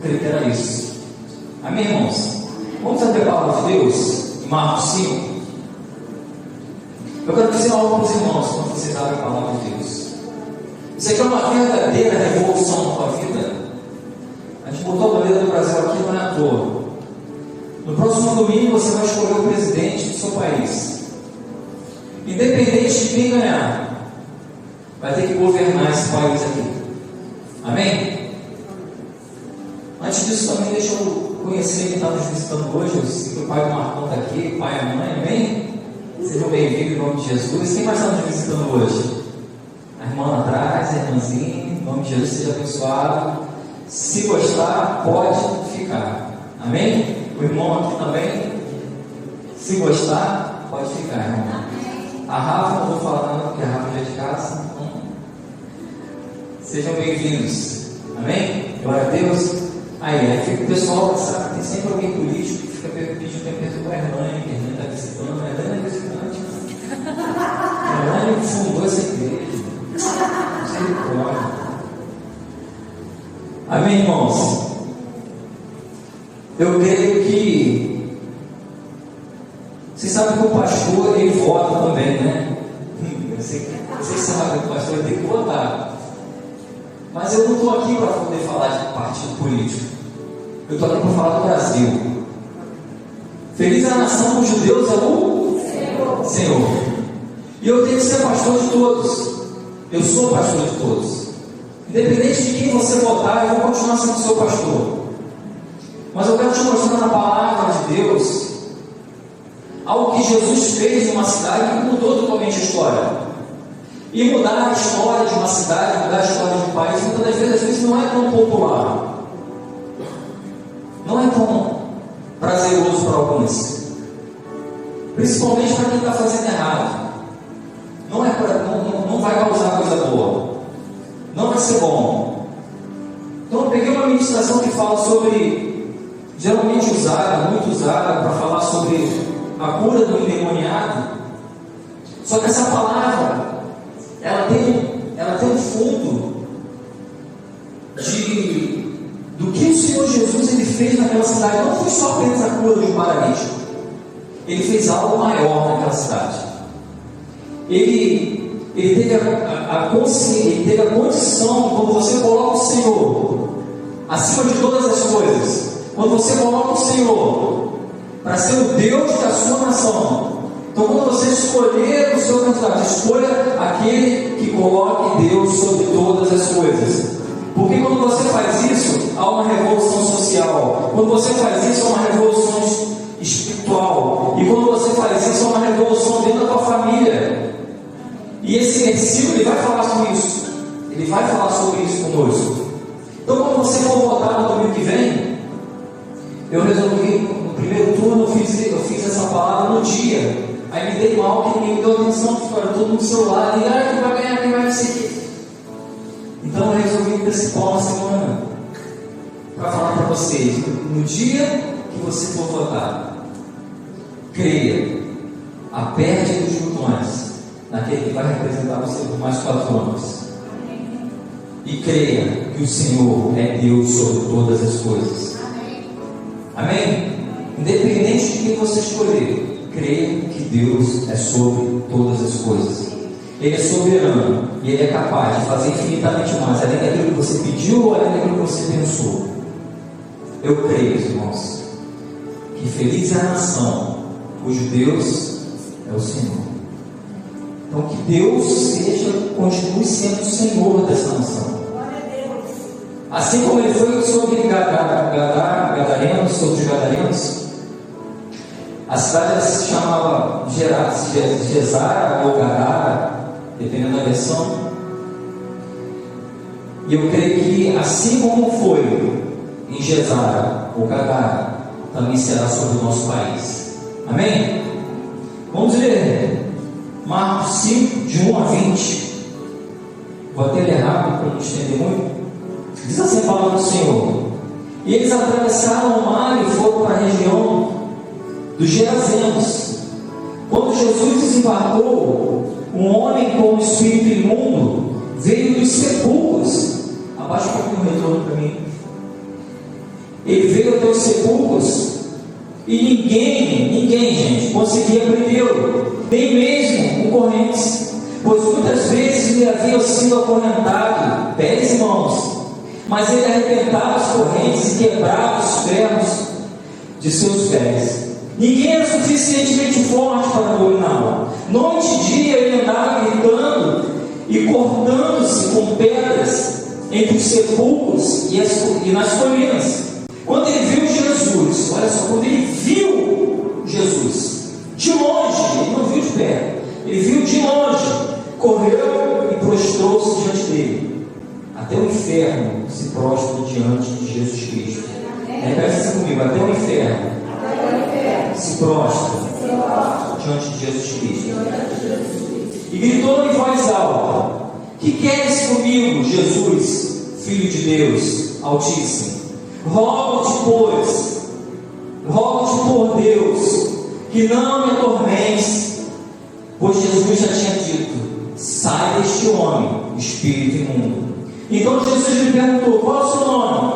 creio que era isso. Amém, irmãos? Vamos abrir a palavra de Deus em Marcos 5. Eu quero dizer algo para os irmãos quando vocês abrem a palavra de Deus. Isso aqui é uma verdadeira revolução na tua vida. A gente botou a bandeira do Brasil aqui, não é à toa. No próximo domingo você vai escolher o presidente do seu país. Independente de quem ganhar, vai ter que governar esse país aqui. Amém? Antes disso também deixa eu conhecer quem está nos visitando hoje. Eu sei que o pai do Marcão está aqui, o pai e a mãe, amém? Sejam bem-vindos em nome de Jesus. Quem mais está nos visitando hoje? A irmã lá atrás, a irmãzinha, em nome de Jesus, seja abençoado. Se gostar, pode ficar. Amém? O irmão aqui também. Se gostar, pode ficar, irmão. A Rafa, não vou falar nada porque a Rafa já é de casa. Então, sejam bem-vindos. Amém? Glória a Deus. Aí, fica o pessoal, sabe, tem sempre alguém político que fica pedindo tempo para a Hernani, que a Hernani está visitando. A Hernani é visitante. A Hernani fundou essa igreja. Amém, irmãos? Eu creio que vocês sabem que o pastor ele vota também, né? Vocês sabem que o pastor tem que votar. Mas eu não estou aqui para poder falar de partido político. Eu estou aqui para falar do Brasil. Feliz a nação cujo Deus é o Senhor. E eu tenho que ser pastor de todos. Eu sou pastor de todos. Independente de quem você votar, eu vou continuar sendo seu pastor. Mas eu quero te mostrar na palavra de Deus algo que Jesus fez em uma cidade que mudou totalmente a história. E mudar a história de uma cidade, mudar a história de um país, muitas das vezes não é tão popular. Não é tão prazeroso para alguns. Principalmente para quem está fazendo errado. Não vai causar coisa boa. Não vai ser bom. Então eu peguei uma ministração que fala sobre, geralmente usada, muito usada, para falar sobre a cura do endemoniado. Só que essa palavra, ela tem um fundo do que o Senhor Jesus ele fez naquela cidade. Não foi só apenas a cura de um paralítico. Ele fez algo maior naquela cidade. Ele teve a consciência, ele teve a condição, quando você coloca o Senhor acima de todas as coisas, quando você coloca o Senhor para ser o Deus da sua nação. Então, quando você escolher o seu candidato, escolha aquele que coloque Deus sobre todas as coisas. Porque quando você faz isso, há uma revolução social. Quando você faz isso, há uma revolução espiritual. E quando você faz isso, há uma revolução dentro da tua família. E esse versículo, ele vai falar sobre isso. Ele vai falar sobre isso conosco. Então, quando você for votar no domingo que vem, eu resolvi, no primeiro turno, eu fiz essa palavra no dia. Aí me dei mal, que ninguém me deu atenção, que era todo no celular. E quem vai ganhar, quem vai seguir. Então eu resolvi antecipar uma semana para falar para vocês. No dia que você for votar, creia, aperte os botões naquele que vai representar você por mais 4 anos. E creia que o Senhor é Deus sobre todas as coisas. Amém? Independente de quem você escolher, creia que Deus é sobre todas as coisas. Ele é soberano e Ele é capaz de fazer infinitamente mais, além daquilo que você pediu ou além daquilo que você pensou. Eu creio, irmãos, que feliz é a nação cujo Deus é o Senhor. Então que Deus continue sendo o Senhor dessa nação. Assim como Ele foi sobre Gadarenos, sobre os Gadarenos. A cidade se chamava Gesara ou Gadara, dependendo da versão. E eu creio que assim como foi em Gesara ou Gadara, também será sobre o nosso país. Amém? Vamos ler Marcos 5, de 1 a 20. Vou até ler rápido para não estender muito. Diz assim a palavra do Senhor: E eles atravessaram o mar e foram para a região dos Gerazenos. Quando Jesus desembarcou, um homem com um espírito imundo veio dos sepulcros. Abaixa um pouquinho o retorno para mim. Ele veio até os sepulcros e ninguém, gente, conseguia prendê-lo, nem mesmo com correntes, pois muitas vezes ele havia sido acorrentado, pés e mãos, mas ele arrebentava as correntes e quebrava os ferros de seus pés. Ninguém era suficientemente forte para dominá-lo. Noite e dia ele andava gritando e cortando-se com pedras entre os sepulcros e nas colinas. Quando ele viu Jesus, olha só, quando ele viu Jesus, de longe, ele não viu de perto, ele viu de longe, correu e prostrou-se diante dele. Até o inferno se prostra diante de Jesus Cristo. Repete isso comigo, até o inferno se prostra diante de Jesus Cristo. E gritou em voz alta: que queres comigo, Jesus, Filho de Deus Altíssimo? Rogo-te, por Deus, que não me atormentes. Pois Jesus já tinha dito: sai deste homem, espírito imundo. Então Jesus lhe perguntou: qual é o seu nome?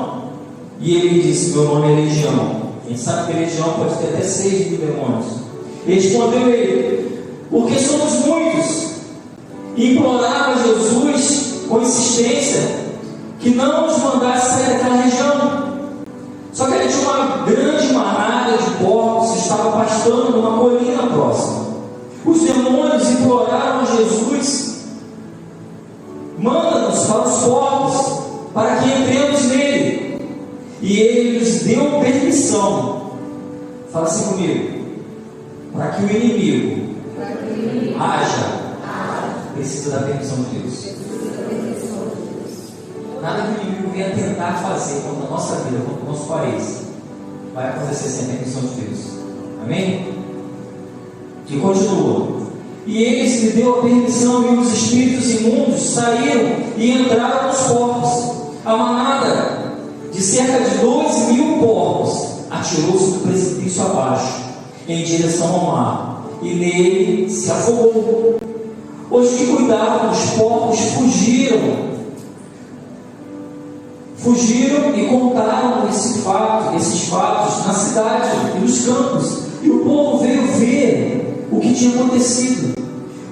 E ele lhe disse: meu nome é Legião. A gente sabe que Legião pode ter até 6.000 demônios. Respondeu ele: porque somos muitos. E implorava Jesus com insistência que não nos mandasse sair daquela região. Só que ele tinha uma grande manada de porcos que estava pastando numa colina próxima. Os demônios imploraram a Jesus: manda-nos para os porcos, para que entremos nele. E ele lhes deu permissão. Fala assim comigo: para que o inimigo haja, precisa da permissão de Deus. Nada que o inimigo venha tentar fazer contra a nossa vida, contra o nosso país, vai acontecer sem a permissão de Deus. Amém? E continua: e eles lhe deu a permissão, e os espíritos imundos saíram e entraram nos porcos. A manada de cerca de 12.000 porcos atirou-se do precipício abaixo, em direção ao mar, e nele se afogou. Os que cuidavam dos porcos fugiram e contaram esses fatos na cidade e nos campos, e o povo veio ver o que tinha acontecido.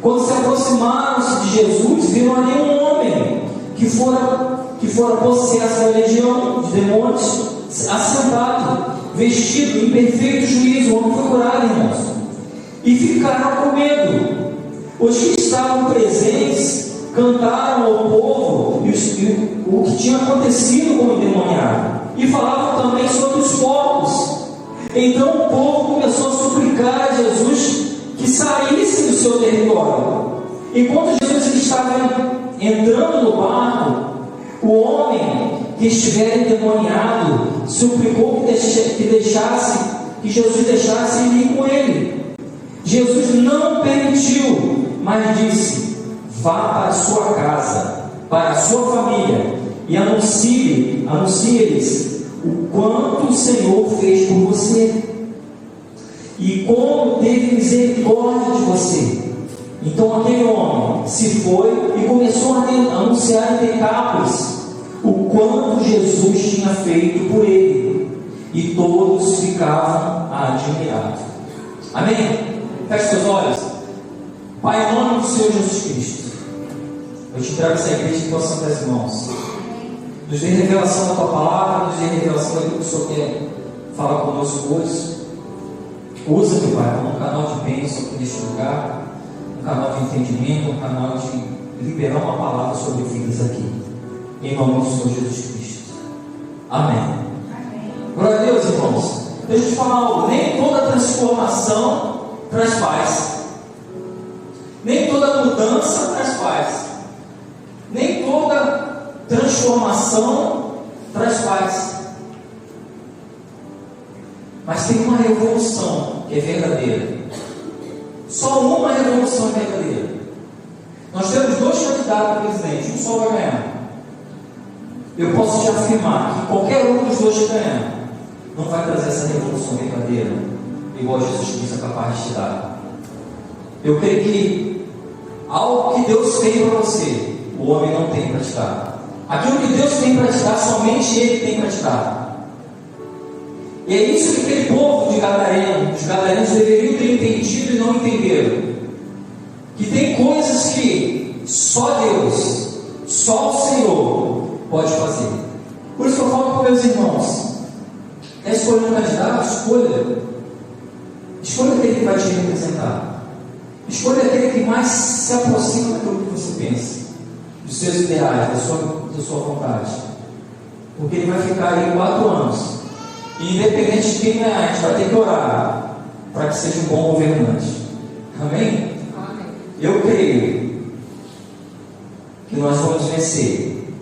Quando se aproximaram-se de Jesus, viram ali um homem que fora possesso da legião de demônios, assentado, vestido em perfeito juízo. O homem foi curado, irmãos, e ficaram com medo. Os que estavam presentes cantaram ao povo o que tinha acontecido com o endemoniado, e falavam também sobre os porcos. Então o povo começou a suplicar a Jesus que saísse do seu território. Enquanto Jesus estava entrando no barco, o homem que estivera endemoniado suplicou que Jesus deixasse ele ir com ele. Jesus não permitiu, mas disse: vá para a sua casa, para a sua família, e anuncie-lhes o quanto o Senhor fez por você e como teve misericórdia de você. Então aquele homem se foi e começou a anunciar em Decápolis o quanto Jesus tinha feito por ele, e todos ficavam admirados. Amém? Feche seus olhos. Pai, em nome do Senhor Jesus Cristo, eu te entrego essa igreja em tuas santas mãos. Nos dê revelação da tua palavra, nos dê revelação daquilo que o Senhor quer falar conosco hoje. Usa, meu Pai, como um canal de bênção aqui neste lugar, um canal de entendimento, um canal de liberar uma palavra sobre vidas aqui. Em nome do Senhor Jesus Cristo. Amém. Glória a Deus, irmãos. Deixa eu te falar algo. Nem toda transformação traz paz. Nem toda mudança traz paz. Nem toda transformação traz paz. Mas tem uma revolução que é verdadeira. Só uma revolução é verdadeira. Nós temos 2 candidatos a presidente, um só vai ganhar. Eu posso te afirmar que qualquer um dos 2 que ganhar não vai trazer essa revolução verdadeira igual Jesus Cristo é capaz de te dar. Eu creio que algo que Deus tem para você, o homem não tem para te dar. Aquilo que Deus tem para te dar, somente Ele tem para te dar. E é isso que aquele povo de Gadareno, os gadarenos deveriam ter entendido e não entenderam. Que tem coisas que só Deus, só o Senhor pode fazer. Por isso que eu falo para meus irmãos: quer escolher um candidato? Escolha aquele que vai te representar. Escolha aquele que mais se aproxima daquilo que você pensa, dos seus ideais, da sua vontade. Porque ele vai ficar aí 4 anos. E independente de quem ganhar, a gente vai ter que orar para que seja um bom governante. Amém? Amém. Eu creio que nós vamos vencer.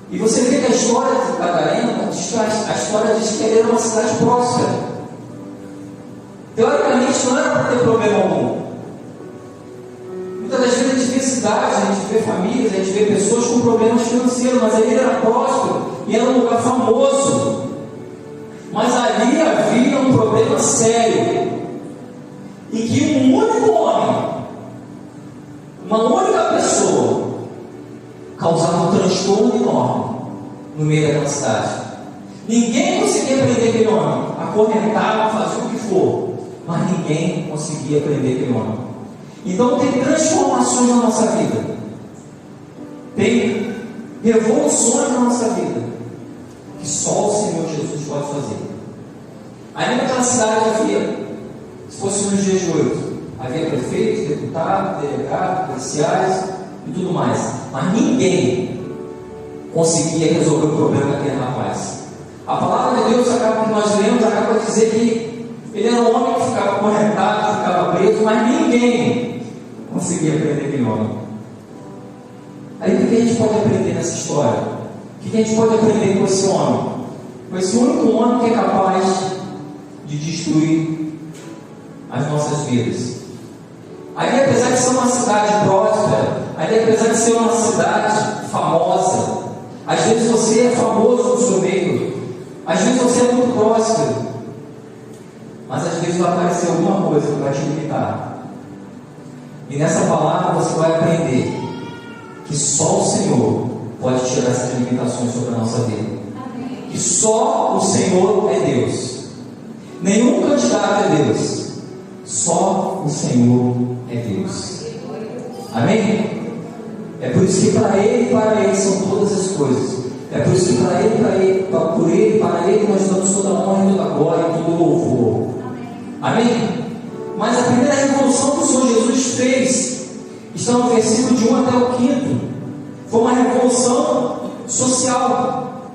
E você vê que a história de Gadareno, a história diz que ele era uma cidade próspera. Teoricamente não era para ter problema algum. Muitas das vezes a gente vê cidades, a gente vê famílias, a gente vê pessoas com problemas financeiros, mas ali ele era próspero e era um lugar famoso. Mas ali havia um problema sério, e que um único homem, uma única pessoa, causava um transtorno enorme no meio daquela cidade. Ninguém conseguia prender aquele homem, acorrentava, fazia o que for, mas ninguém conseguia prender aquele homem. Então tem transformações na nossa vida, tem revoluções na nossa vida, que só o Senhor Jesus pode fazer. Aí naquela cidade havia, se fosse nos dias de hoje, havia prefeitos, deputados, delegados, policiais e tudo mais, mas ninguém conseguia resolver o problema daquele rapaz. A palavra de Deus, que nós lemos, acaba de dizer que ele era um homem que ficava acorrentado, ficava preso, mas ninguém conseguia prender aquele homem. Aí o que a gente pode aprender nessa história? O que a gente pode aprender com esse homem? Com esse único homem que é capaz de destruir as nossas vidas. Ali, apesar de ser uma cidade próspera, ali, apesar de ser uma cidade famosa, às vezes você é famoso no seu meio, às vezes você é muito próspero, mas às vezes vai aparecer alguma coisa que vai te limitar. E nessa palavra você vai aprender que só o Senhor pode tirar essas limitações sobre a nossa vida. Que só o Senhor é Deus. Nenhum candidato é Deus. Só o Senhor é Deus. Amém? É por isso que para Ele e para Ele são todas as coisas. É por isso que para Ele, por Ele, para Ele nós damos toda a honra e toda a glória e todo o louvor. Amém? Mas a primeira revolução que o Senhor Jesus fez está no versículo de 1 até o 5. Foi uma revolução social.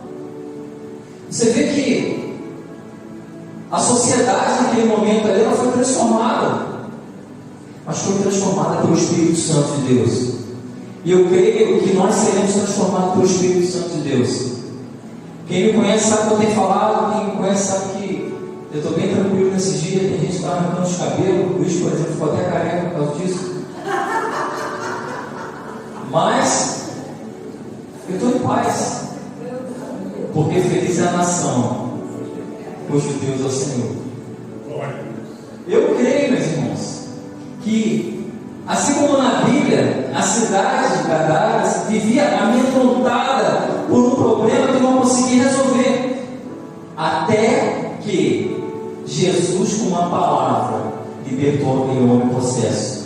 Você vê que a sociedade naquele momento ali, ela foi transformada, mas foi transformada pelo Espírito Santo de Deus. E eu creio que nós seremos transformados pelo Espírito Santo de Deus. Quem me conhece sabe o que eu tenho falado. Quem me conhece sabe que eu estou bem tranquilo nesses dias. Tem gente que está arrancando os cabelos. O Luiz, por exemplo, ficou até careca por causa disso. Mas eu estou em paz, porque feliz é a nação cujo Deus é o Senhor. Eu creio, meus irmãos, que assim como na Bíblia, a cidade de Gadara vivia amedrontada por um problema que não conseguia resolver, até que Jesus, com uma palavra, libertou aquele homem possesso.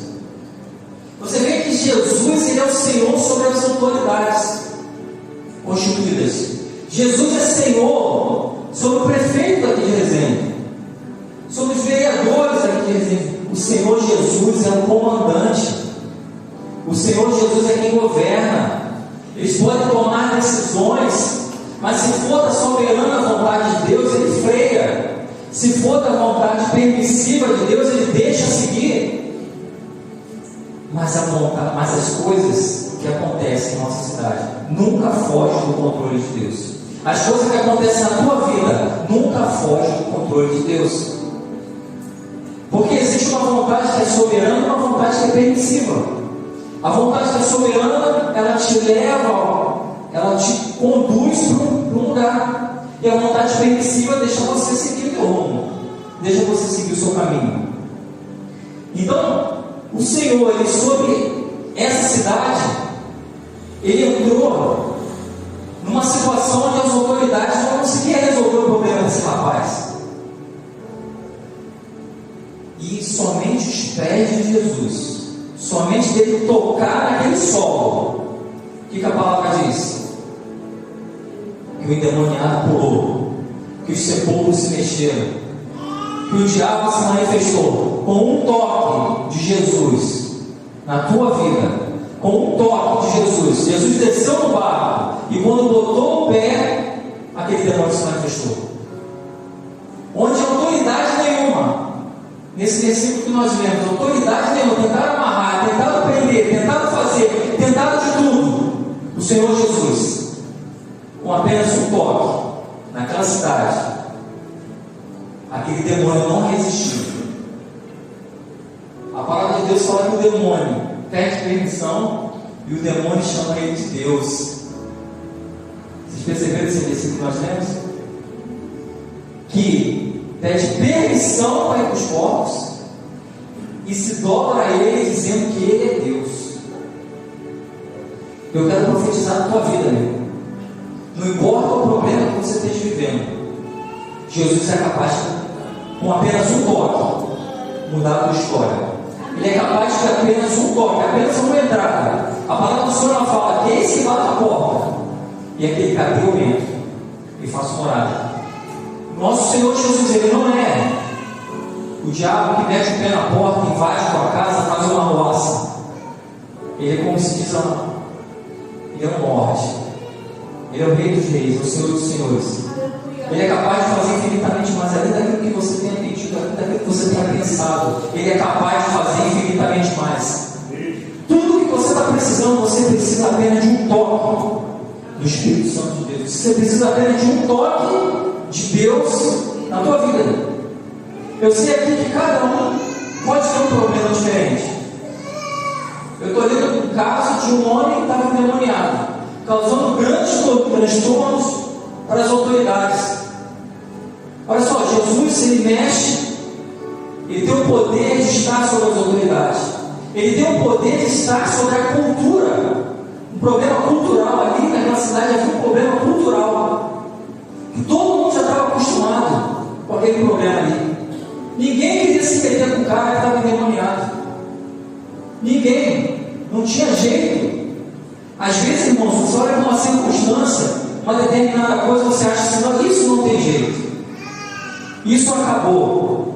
Você vê que Jesus, ele é o Senhor sobre as autoridades constituídas. Jesus é Senhor sobre o prefeito daqui de Resende, sobre os vereadores daqui de Resende. O Senhor Jesus é o comandante. O Senhor Jesus é quem governa. Eles podem tomar decisões, mas se for da soberana vontade de Deus, ele freia. Se for da vontade permissiva de Deus, ele deixa seguir. Mas as coisas que acontecem em nossa cidade nunca fogem do controle de Deus. As coisas que acontecem na tua vida nunca fogem do controle de Deus. Porque existe uma vontade que é soberana e uma vontade que é permissiva. A vontade que é soberana, ela te leva, ela te conduz para um lugar. E a vontade permissiva deixa você seguir o teu rumo, deixa você seguir o seu caminho. Então, o Senhor, ele sobre essa cidade, ele entrou numa situação onde as autoridades não conseguiam resolver o problema desse rapaz. pés de Jesus, somente dele tocar naquele solo, o que a palavra diz? Que o endemoniado pulou, que os sepulcros se mexeram, que o diabo se manifestou com um toque de Jesus na tua vida, com um toque de Jesus. Jesus desceu no barco e quando botou o pé, aquele demônio se manifestou. Onde autoridade nenhuma, nesse versículo que nós lemos, autoridade nenhuma, tentaram amarrar, tentaram prender, tentaram fazer, tentaram de tudo. O Senhor Jesus, com apenas um toque naquela cidade, aquele demônio não resistiu. A palavra de Deus fala que o demônio pede permissão e o demônio chama ele de Deus. Vocês perceberam esse versículo que nós lemos? Que pede permissão para ir para os corpos e se dobra a ele dizendo que ele é Deus. Eu quero profetizar na tua vida, amigo. Não importa o problema que você esteja vivendo, Jesus é capaz de, com apenas um toque, mudar a tua história. Ele é capaz de apenas um toque, apenas uma entrada. A palavra do Senhor fala que esse bate a porta e aquele cadê eu entro e faço morada. Nosso Senhor Jesus, ele não é o diabo que mete o pé na porta, invade a tua casa, faz uma roça. Ele é como se diz, ele é um Lorde. Ele é o Rei dos Reis, é o Senhor dos Senhores. Ele é capaz de fazer infinitamente mais além daquilo que você tenha pedido, além daquilo que você tenha pensado. Ele é capaz de fazer infinitamente mais. Tudo que você está precisando, você precisa apenas de um toque do Espírito Santo de Deus. Você precisa apenas de um toque de Deus na tua vida. Eu sei aqui que cada um pode ter um problema diferente. Eu estou lendo um caso de um homem que estava endemoniado, causando grandes transtornos para as autoridades. Olha só, Jesus, ele mexe, ele tem o poder de estar sobre as autoridades, ele tem o poder de estar sobre a cultura. Um problema cultural ali naquela cidade havia um problema cultural, que todo mundo já estava acostumado com aquele problema ali. Ninguém queria se meter com o cara que estava endemoniado. Ninguém, não tinha jeito. Às vezes, irmãos, você olha para uma circunstância, uma determinada coisa, você acha assim, isso não tem jeito, isso acabou.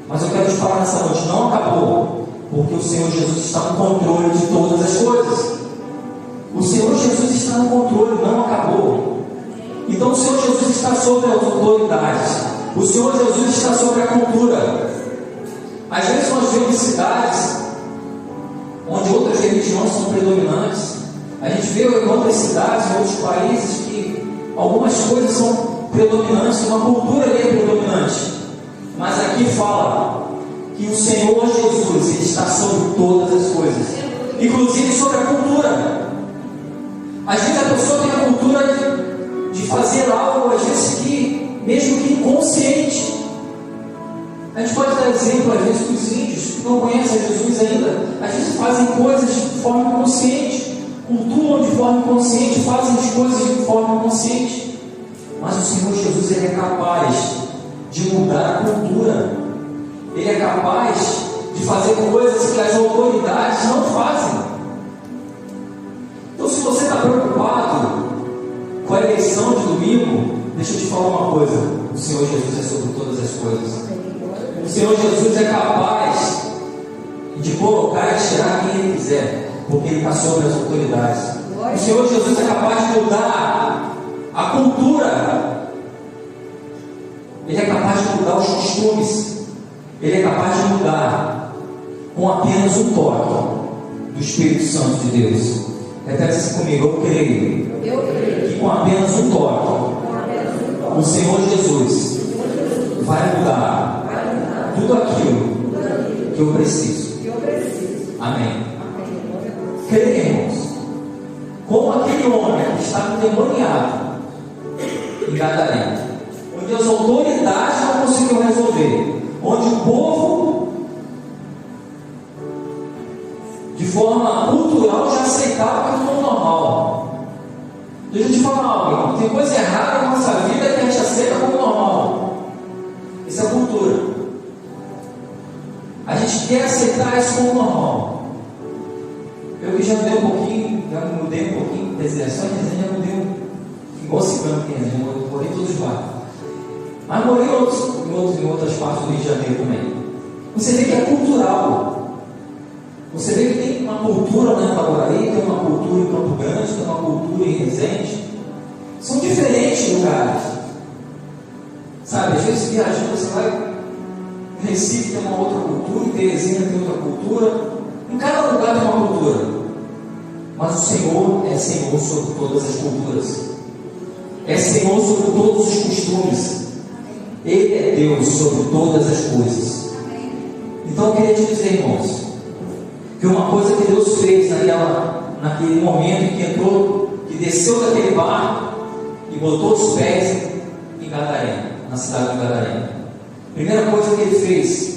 Mas eu quero te falar nessa noite, não acabou, porque o Senhor Jesus está no controle de todas as coisas. O Senhor Jesus está no controle, não acabou. Então o Senhor Jesus está sobre as autoridades, o Senhor Jesus está sobre a cultura. Às vezes nós vemos cidades onde outras religiões são predominantes. A gente vê em outras cidades, em outros países, que algumas coisas são predominantes, uma cultura ali é predominante. Mas aqui fala que o Senhor Jesus, ele está sobre todas as coisas, inclusive sobre a cultura. Às vezes a pessoa tem a cultura de fazer algo, às vezes que, mesmo que inconsciente. A gente pode dar exemplo, às vezes, dos índios que não conhecem Jesus ainda, às vezes fazem coisas de forma inconsciente, cultuam de forma inconsciente, fazem as coisas de forma inconsciente. Mas o Senhor Jesus, ele é capaz de mudar a cultura. Ele é capaz de fazer coisas que as autoridades não fazem. Então, se você está preocupado com a eleição de domingo, deixa eu te falar uma coisa: o Senhor Jesus é sobre todas as coisas. O Senhor Jesus é capaz de colocar e tirar quem Ele quiser, porque Ele está sobre as autoridades. O Senhor Jesus é capaz de mudar a cultura. Ele é capaz de mudar os costumes. Ele é capaz de mudar com apenas um toque do Espírito Santo de Deus. Repete isso comigo: eu creio que com apenas um toque o Senhor Jesus vai mudar tudo aquilo que eu preciso. Amém. Creia, irmãos, como aquele homem que estava endemoniado em Gadareno, onde as autoridades não conseguiam resolver, onde o povo, de forma cultural, já aceitava que tudo normal. Deixa eu te falar algo, irmão. Tem coisa errada na nossa vida que a gente aceita como normal. Isso é cultura. A gente quer aceitar isso como normal. Eu que já mudei um pouquinho, só em Resende já mudei igual cigano aqui em Resende, eu morei em todos os bairros. Mas morei em outras partes do Rio de Janeiro também. Você vê que é cultural. Você vê que tem uma cultura na Itaboraí, tem uma cultura em Campo Grande, tem uma cultura em Resende. São diferentes lugares. Sabe, às vezes viajando, você vai em Recife, tem uma outra cultura, em Teresina tem outra cultura. Em cada lugar tem uma cultura. Mas o Senhor é Senhor sobre todas as culturas. É Senhor sobre todos os costumes. Ele é Deus sobre todas as coisas. Então eu queria te dizer, irmãos, que uma coisa que Deus fez naquele momento que entrou, que desceu daquele barco e botou os pés em Gadareno, na cidade de Gadareno. Primeira coisa que ele fez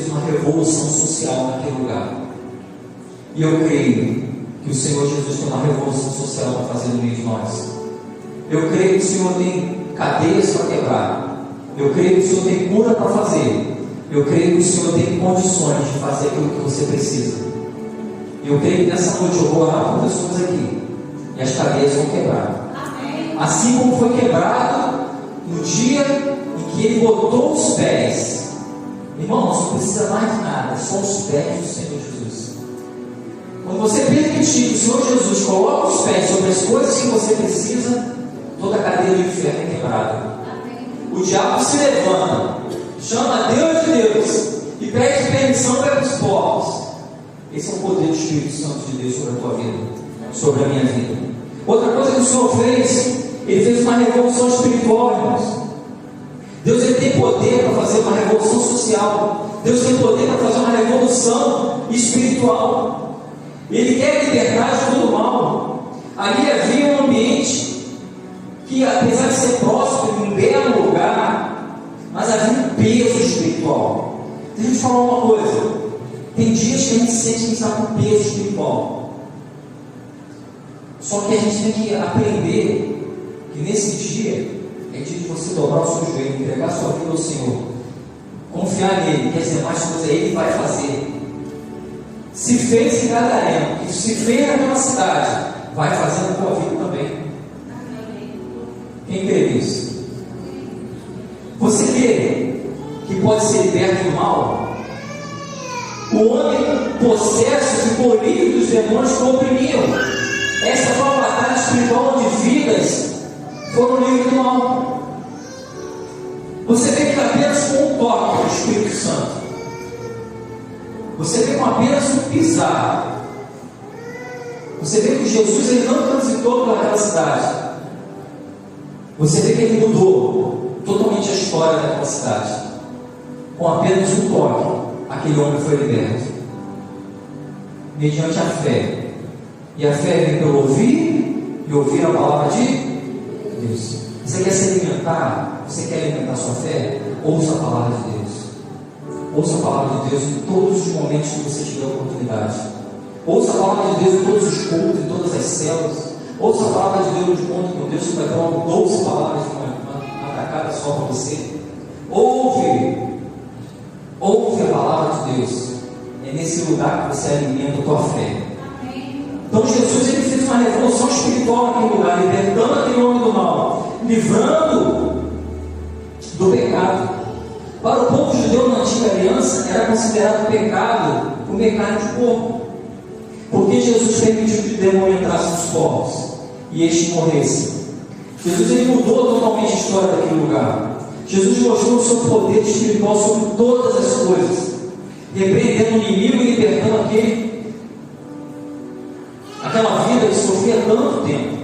uma revolução social naquele lugar. E eu creio que o Senhor Jesus tem uma revolução social para fazer no meio de nós. Eu creio que o Senhor tem cadeias para quebrar. Eu creio que o Senhor tem cura para fazer. Eu creio que o Senhor tem condições de fazer aquilo que você precisa. Eu creio que nessa noite eu vou orar por pessoas aqui e as cadeias vão quebrar. Amém. Assim como foi quebrado no dia em que Ele botou os pés. Irmãos, não precisa mais de nada, só os pés do Senhor Jesus. Quando você permitir que o Senhor Jesus coloque os pés sobre as coisas que você precisa, toda a cadeia do inferno é quebrada. O diabo se levanta, chama Deus de Deus e pede permissão para os povos. Esse é o poder do Espírito Santo de Deus sobre a tua vida, sobre a minha vida. Outra coisa que o Senhor fez, Ele fez uma revolução espiritual, irmãos. Deus ele tem poder para fazer uma revolução social. Deus tem poder para fazer uma revolução espiritual. Ele quer libertar de todo mal. Ali havia um ambiente que, apesar de ser próspero, um belo lugar, mas havia um peso espiritual. Deixa eu te falar uma coisa. Tem dias que a gente sente que está com peso espiritual. Só que a gente tem que aprender que nesse dia é dia de você dobrar o seu joelho, entregar sua vida ao Senhor, confiar nele, quer dizer, mais coisas Ele vai fazer. Se fez em Gadareno, e se fez naquela cidade, vai fazer na tua vida também. Quem crê nisso? Você crê que pode ser liberto do mal? O homem possesso ficou livre dos demônios que o oprimiam. Essa foi uma batalha espiritual onde vidas foram livres do mal. Você vê que apenas com um toque do Espírito Santo, você vê com apenas um pisar, você vê que Jesus ele não transitou por aquela cidade. Você vê que ele mudou totalmente a história daquela cidade. Com apenas um toque, aquele homem foi liberto, mediante a fé. E a fé vem pelo ouvir, e ouvir a palavra de Deus. Você quer se alimentar? Você quer alimentar a sua fé? Ouça a palavra de Deus. Ouça a palavra de Deus em todos os momentos que você tiver oportunidade. Ouça a palavra de Deus em todos os cultos, em todas as células. Ouça a palavra de Deus no ponto com Deus, que vai dar uma 12 palavras de uma tacada só para você. Ouve a palavra de Deus. É nesse lugar que você alimenta a tua fé. Então Jesus ele fez uma revolução espiritual naquele lugar, libertando aquele homem do mal, livrando do pecado. Para o povo judeu na antiga aliança era considerado pecado comer carne de porco, porque Jesus permitiu que o demônio entrasse nos corpos e este morresse. Jesus ele mudou totalmente a história daquele lugar. Jesus mostrou o seu poder espiritual sobre todas as coisas, repreendendo o inimigo e libertando aquela vida que sofria tanto tempo.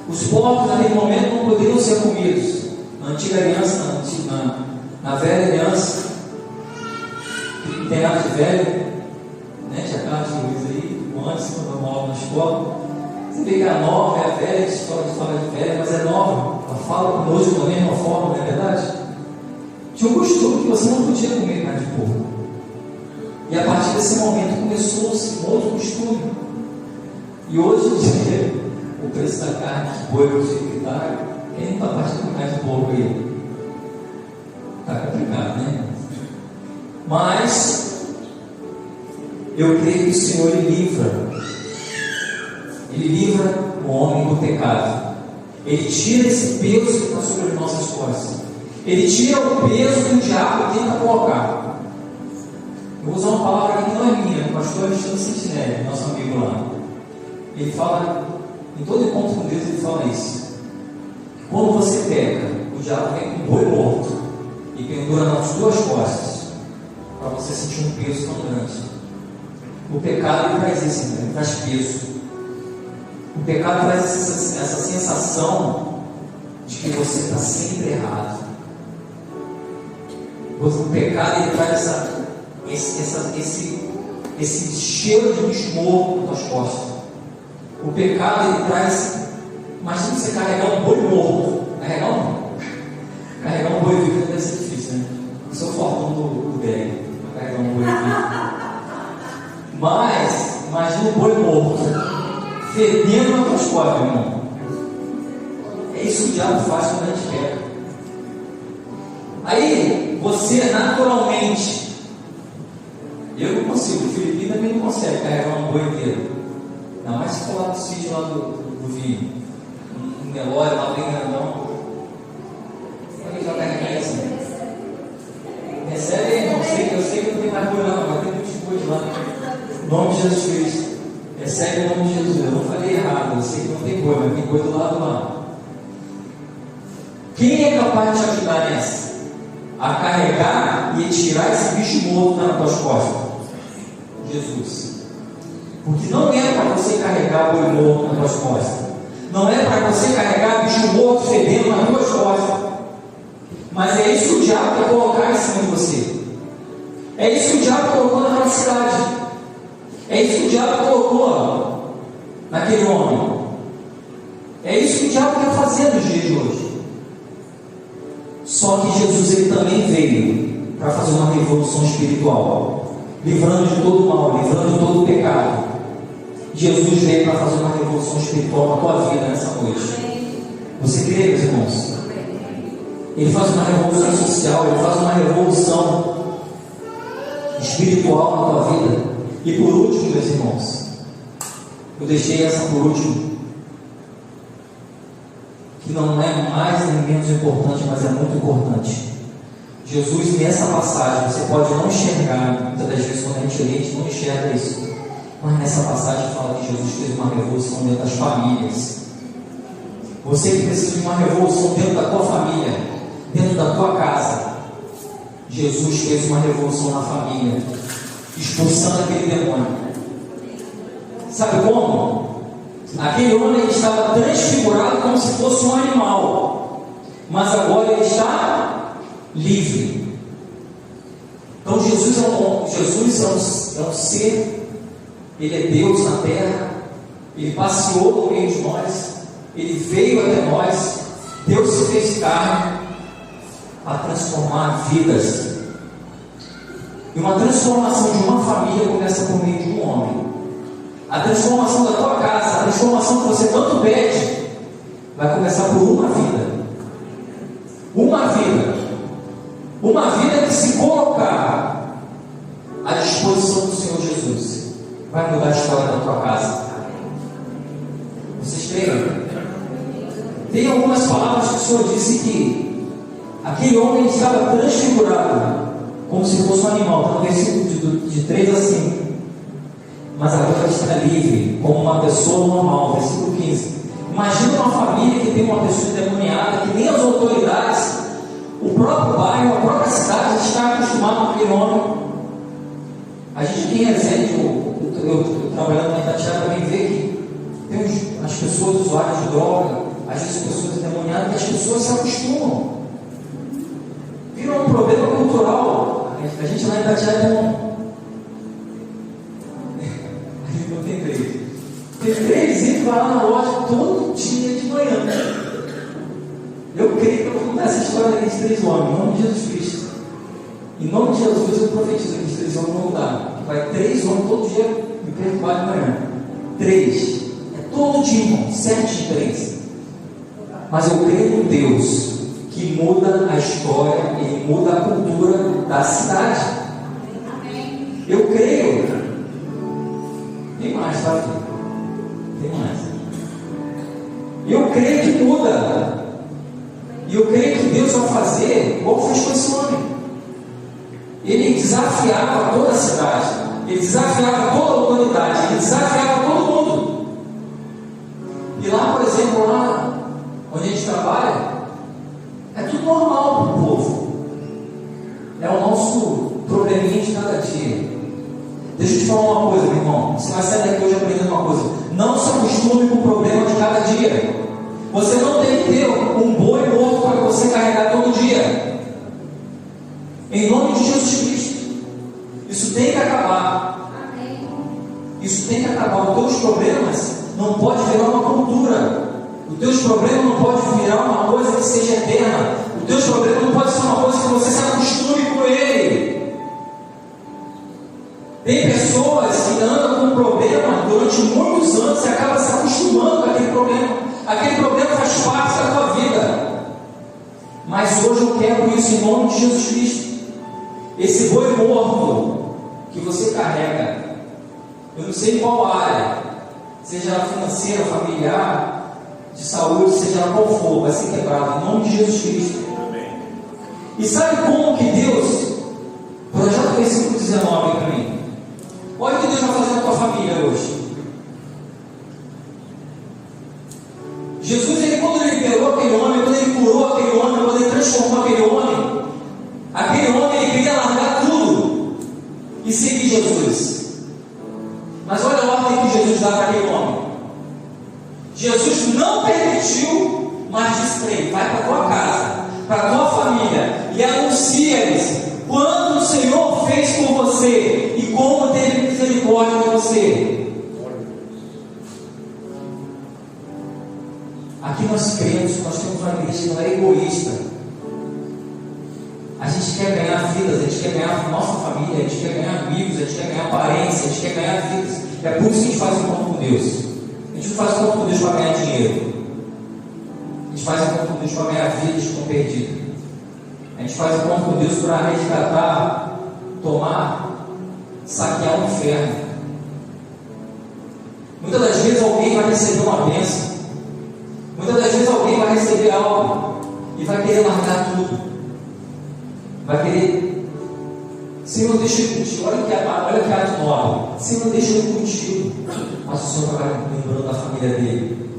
Os porcos naquele momento não poderiam ser comidos. Na antiga aliança, na velha aliança, que tem arte velha, né? Tinha carta de Luiz aí, antes, quando eu morava na escola. Você vê que a nova é a velha, a história de velha, mas é nova. Ela fala conosco da mesma forma, não é verdade? Tinha um costume que você não podia comer carne de porco. E a partir desse momento começou-se um outro costume. E hoje em dia, o preço da carne de boi está, quem não está partindo com carne de porco aí? Está complicado, né? Mas eu creio que o Senhor Ele livra o homem do pecado. Ele tira esse peso que está sobre as nossas costas. Ele tira o peso que o diabo tenta colocar. Eu vou usar uma palavra que não é minha, do pastor Alexandre Sentinelli, nosso amigo lá. Ele fala, em todo encontro com Deus, ele fala isso. Quando você peca, o diabo vem com um boi morto e pendura nas suas costas, para você sentir um peso tão grande. O pecado ele traz isso, né? Ele traz peso. O pecado traz essa sensação de que você está sempre errado. O pecado ele traz esse cheiro de bicho morto nas tuas costas. O pecado ele traz. Imagina você carregar um boi morto. Carregar um boi vivo deve ser difícil, né? Eu sou fortão do velho para carregar um boi vivo. Mas imagina um boi morto fedendo nas tuas costas, meu irmão. É isso que o diabo faz quando a gente peca. Aí você naturalmente, eu não consigo, o Felipe também não consegue carregar um boi inteiro. Ainda mais se for lá no sítio lá do vinho, um Nelore lá bem grandão. Ele já carrega isso, né? Recebe, irmão. Eu sei que não tem mais boi lá, mas tem muitos bois lá. Em nome de Jesus Cristo. Recebe o nome de Jesus. Eu não falei errado, eu sei que não tem boi, mas tem boi do lado lá. Quem é capaz de te ajudar nessa? A carregar e tirar esse bicho morto nas tuas costas? Jesus. Porque não é para você carregar boi morto nas tuas costas. Não é para você carregar bicho morto fedendo nas tuas costas. Mas é isso que o diabo quer colocar em cima de você. É isso que o diabo colocou naquela cidade. É isso que o diabo colocou naquele homem. É isso que o diabo quer fazer nos dias de hoje. Só que Jesus ele também veio para fazer uma revolução espiritual, livrando de todo o mal, livrando de todo o pecado. Jesus veio para fazer uma revolução espiritual na tua vida nessa noite. Você crê, meus irmãos? Ele faz uma revolução social, ele faz uma revolução espiritual na tua vida. E por último, meus irmãos, eu deixei essa por último, que não é mais nem menos importante, mas é muito importante. Jesus, nessa passagem, você pode não enxergar, muitas das vezes quando a gente lê, a gente não enxerga isso, mas nessa passagem fala que Jesus fez uma revolução dentro das famílias. Você que precisa de uma revolução dentro da tua família, dentro da tua casa, Jesus fez uma revolução na família, expulsando aquele demônio. Sabe como? Aquele homem ele estava transfigurado como se fosse um animal, mas agora ele está livre. Então Jesus é um ser, ele é Deus na terra, ele passeou no meio de nós, ele veio até nós, Deus se fez carne para transformar vidas. E uma transformação de uma família começa por meio de um homem. A transformação da tua casa, a transformação que você tanto pede, vai começar por uma vida. Uma vida. Uma vida que se colocar à disposição do Senhor Jesus, vai mudar a história da tua casa. Vocês creem? Tem algumas palavras que o Senhor disse que aquele homem estava transfigurado, como se fosse um animal. Está no versículo de 3 a 5. Mas agora está livre, como uma pessoa normal. Versículo 15. Imagina uma família que tem uma pessoa endemoniada, que nem as autoridades, o próprio bairro, a própria cidade está acostumado com aquele homem. A gente tem exemplo, eu trabalhando na Itatiaia também vê que tem as pessoas usuárias de droga, às vezes pessoas endemoniadas, que as pessoas se acostumam. Vira um problema cultural. A gente lá em Itatiaia tem 3 que vai lá na loja todo dia de manhã. Eu creio que eu vou contar essa história daqueles 3 homens, em nome de Jesus Cristo. Em nome de Jesus eu profetizo que os 3 homens vão mudar. Vai 3 homens todo dia me perturbar de manhã. 3. É todo dia, irmão. 7 de 3. Mas eu creio em Deus que muda a história, Ele muda a cultura da cidade. Eu creio. Tem mais, tá, filho? Tem mais. Eu creio que muda. E eu creio que Deus vai fazer igual fez com esse homem. Ele desafiava toda a cidade. Ele desafiava toda a autoridade. Ele desafiava todo mundo. E lá, por exemplo, lá onde a gente trabalha, é tudo normal para o povo. É o nosso probleminha de cada dia. Deixa eu te falar uma coisa, meu irmão. Você vai sair daqui hoje aprendendo uma coisa. Não se acostume com o problema de cada dia. Você não tem que ter um boi morto para você carregar todo dia. Em nome de Jesus Cristo. Isso tem que acabar. Isso tem que acabar. Os teus problemas não podem virar uma cultura. Os teus problemas não podem virar uma coisa que seja eterna. Os teus problemas não podem ser uma coisa que você se acostume com ele. Tem pessoas que andam com um problema durante muitos anos e acabam se acostumando com aquele problema. Aquele problema faz parte da tua vida. Mas hoje eu quero isso em nome de Jesus Cristo. Esse boi morto que você carrega, eu não sei em qual área, seja ela financeira, familiar, de saúde, seja ela qual for, vai ser quebrado em nome de Jesus Cristo. Amém. E sabe como que Deus, projeta o versículo 19 para mim. Olha o que Deus vai fazer na tua família hoje. Jesus, quando ele liberou aquele homem, quando ele curou aquele homem, quando ele transformou aquele homem ele queria largar tudo e seguir Jesus. Mas olha a ordem que Jesus dá para aquele homem. Jesus não permitiu, mas disse para ele: vai para a tua casa, para a tua família e anuncia-lhes quanto o Senhor fez por você e como teve misericórdia de você. Aqui nós cremos, nós temos uma igreja que não é egoísta. A gente quer ganhar vidas, a gente quer ganhar nossa família, a gente quer ganhar amigos, a gente quer ganhar parentes, a gente quer ganhar vidas. É por isso que a gente faz um encontro com Deus. A gente não faz um encontro com Deus para ganhar dinheiro. A gente faz um encontro com Deus para ganhar vidas que estão perdidas. A gente faz um encontro com Deus para resgatar, tomar, saquear o inferno. Muitas das vezes alguém vai receber uma bênção. Muitas das vezes alguém vai receber algo e vai querer largar tudo. Vai querer, Senhor, deixa eu ir contigo. Olha que ato nobre. Senhor, deixa eu ir contigo. Mas o Senhor vai lembrando da família dele.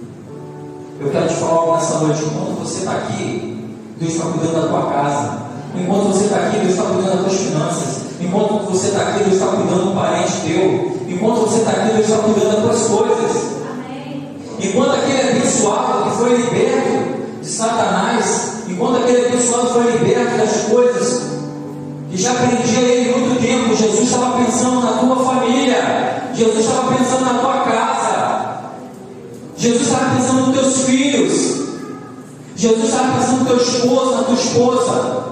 Eu quero te falar algo nessa noite. Enquanto você está aqui, Deus está cuidando da tua casa. Enquanto você está aqui, Deus está cuidando das tuas finanças. Enquanto você está aqui, Deus está cuidando do parente teu. Enquanto você está aqui, Deus está cuidando das tuas coisas. Enquanto aquele abençoado que foi liberto de Satanás, enquanto aquele abençoado foi liberto das coisas que já prendia ele muito tempo, Jesus estava pensando na tua família, Jesus estava pensando na tua casa, Jesus estava pensando nos teus filhos, Jesus estava pensando no teu esposo, na tua esposa.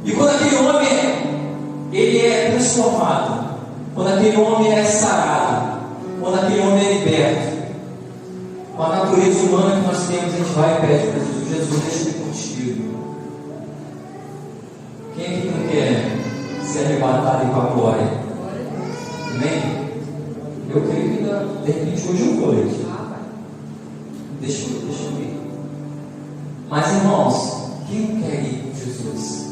E quando aquele homem ele é transformado, quando aquele homem é sarado, quando aquele homem é liberto, com a natureza humana que nós temos, a gente vai e pede para Jesus: Jesus, deixa eu contigo. Quem aqui não quer ser arrebatado e ir para a glória? Amém? Eu creio que de repente hoje eu vou. Deixa eu ir. Mas irmãos, quem não quer ir com Jesus?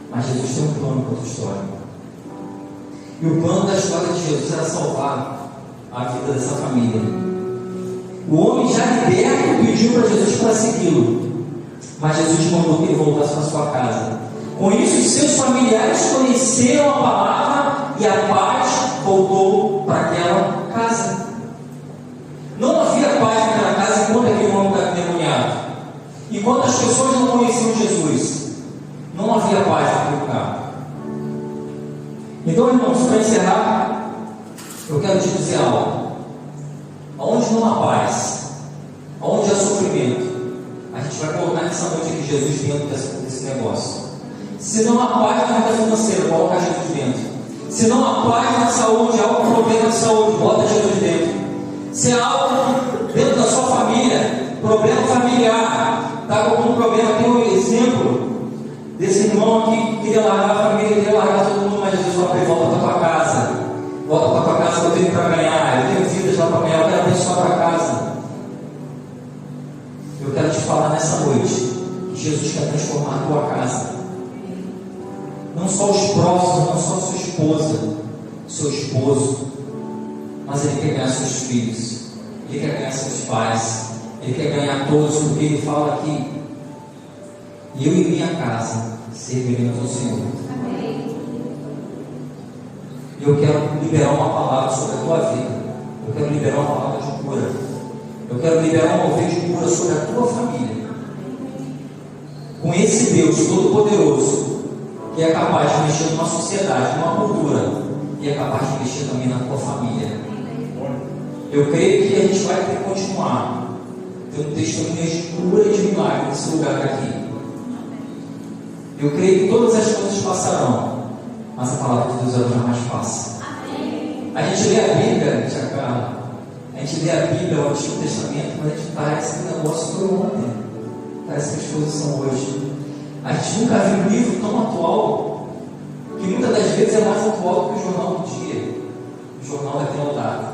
Mas Jesus tem um plano para a tua história. E o plano da história de Jesus era salvar a vida dessa família. O homem já liberto pediu para Jesus para segui-lo, mas Jesus mandou que ele voltasse para sua casa. Com isso, os seus familiares conheceram a palavra e a paz voltou para aquela casa. Não havia paz naquela casa enquanto aquele homem estava endemoniado. Enquanto as pessoas não conheciam Jesus, não havia paz naquele lugar. Então, irmãos, para encerrar, eu quero te dizer algo. Aonde não há paz, aonde há sofrimento, a gente vai colocar nessa noite aqui Jesus dentro desse negócio. Se não há paz na vida financeira, coloca Jesus dentro. Se não há paz na saúde, há algum problema de saúde, bota Jesus dentro. Se há algo dentro da sua família, problema familiar, está com algum problema, tem um exemplo desse irmão aqui que queria largar a família, queria largar todo mundo, mas Jesus fala para ele: volta para tua casa. Volta para tua casa, eu tenho para ganhar. Eu tenho vidas lá para ganhar. Eu quero abençoar a tua casa. Eu quero te falar nessa noite que Jesus quer transformar a tua casa. Não só os próximos, não só a sua esposa, seu esposo, mas Ele quer ganhar seus filhos, Ele quer ganhar seus pais, Ele quer ganhar todos, porque Ele fala aqui: eu e minha casa serviremos ao Senhor. E eu quero liberar uma palavra sobre a tua vida. Eu quero liberar uma palavra de cura. Eu quero liberar um mover de cura sobre a tua família. Com esse Deus Todo-Poderoso, que é capaz de mexer numa sociedade, numa cultura, e é capaz de mexer também na tua família. Eu creio que a gente vai ter que continuar tendo testemunhas de cura e de milagre nesse lugar aqui. Eu creio que todas as coisas passarão, mas a palavra de Deus ela jamais passa. A gente lê a Bíblia, Tia Carla, a gente lê a Bíblia, o Antigo Testamento, mas a gente parece que o negócio foi ontem. Parece que as coisas são hoje. A gente nunca viu um livro tão atual, que muitas das vezes é mais atual do que o jornal do dia, o jornal daquela data.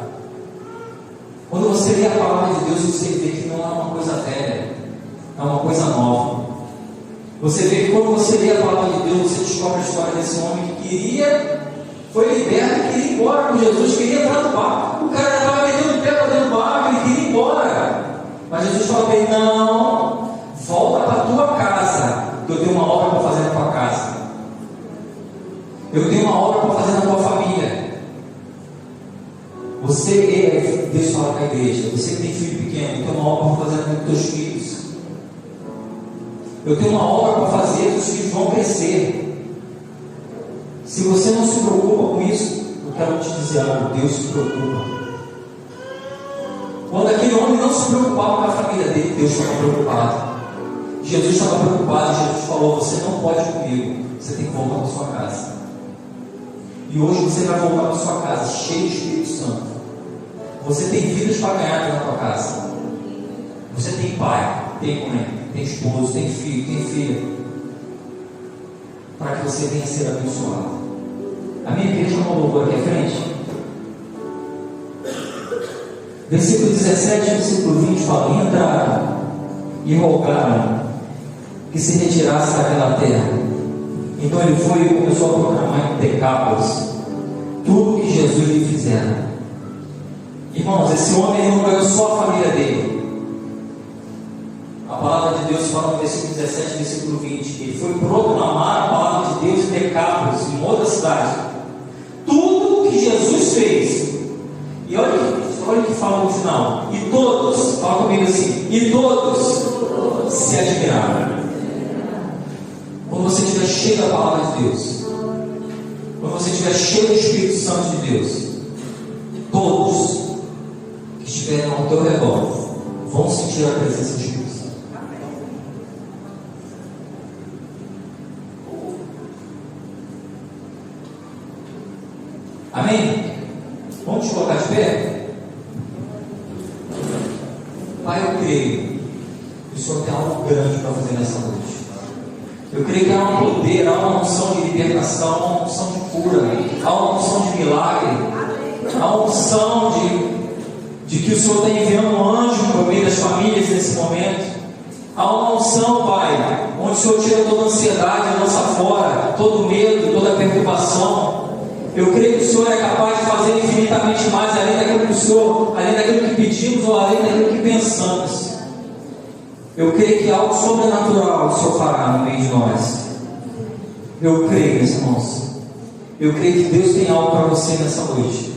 Quando você lê a palavra de Deus, você vê que não é uma coisa velha, é uma coisa nova. Você vê que quando você lê a palavra de Deus, você descobre a história desse homem que foi liberto e queria ir embora com Jesus, queria entrar no barco. O cara estava metendo o pé para dentro do barco, ele queria ir embora. Mas Jesus falou para ele: não, volta para a tua casa, que eu tenho uma obra para fazer na tua casa. Eu tenho uma obra para fazer na tua família. Você Deus fala com a igreja: você que tem filho pequeno, eu tenho uma obra para fazer com os teus filhos. Eu tenho uma obra para fazer, os filhos vão crescer. Se você não se preocupa com isso, eu quero te dizer algo: Deus se preocupa. Quando aquele homem não se preocupava com a família dele, Deus estava preocupado. Jesus estava preocupado e Jesus falou: você não pode ir comigo, você tem que voltar para sua casa. E hoje você vai voltar para sua casa cheio de Espírito Santo. Você tem vidas para ganhar na tua casa. Você tem pai, tem mãe, tem esposo, tem filho, tem filha, para que você venha ser abençoado. A minha igreja não louvor aqui à frente. Versículo 17, versículo 20 fala: entraram e rogaram que se retirasse daquela terra. Então ele foi e começou a proclamar em Decápolis tudo que Jesus lhe fizera. Irmãos, esse homem não ganhou só a família dele. A palavra de Deus fala no versículo 17, versículo 20, que ele foi proclamar a palavra de Deus em Decápolis, em outra cidade. Tudo que Jesus fez. E olha o que fala no final: e todos, fala comigo assim, e todos se admiraram. Quando você estiver cheio da palavra de Deus, quando você estiver cheio do Espírito Santo de Deus, todos que estiverem ao teu redor vão sentir a presença do Espírito Santo. Amém? Vamos te colocar de pé? Pai, eu creio que o Senhor tem algo grande para fazer nessa noite. Eu creio que há um poder, há uma unção de libertação, há uma unção de cura, há uma unção de milagre, há uma unção de que o Senhor está enviando um anjo para o meio das famílias nesse momento. Há uma unção, Pai, onde o Senhor tira toda a ansiedade, lança fora todo medo, toda a perturbação. Eu creio que o Senhor é capaz de fazer infinitamente mais, além daquilo que o Senhor, além daquilo que pedimos ou além daquilo que pensamos. Eu creio que algo sobrenatural o Senhor fará no meio de nós. Eu creio, meus irmãos. Eu creio que Deus tem algo para você nessa noite.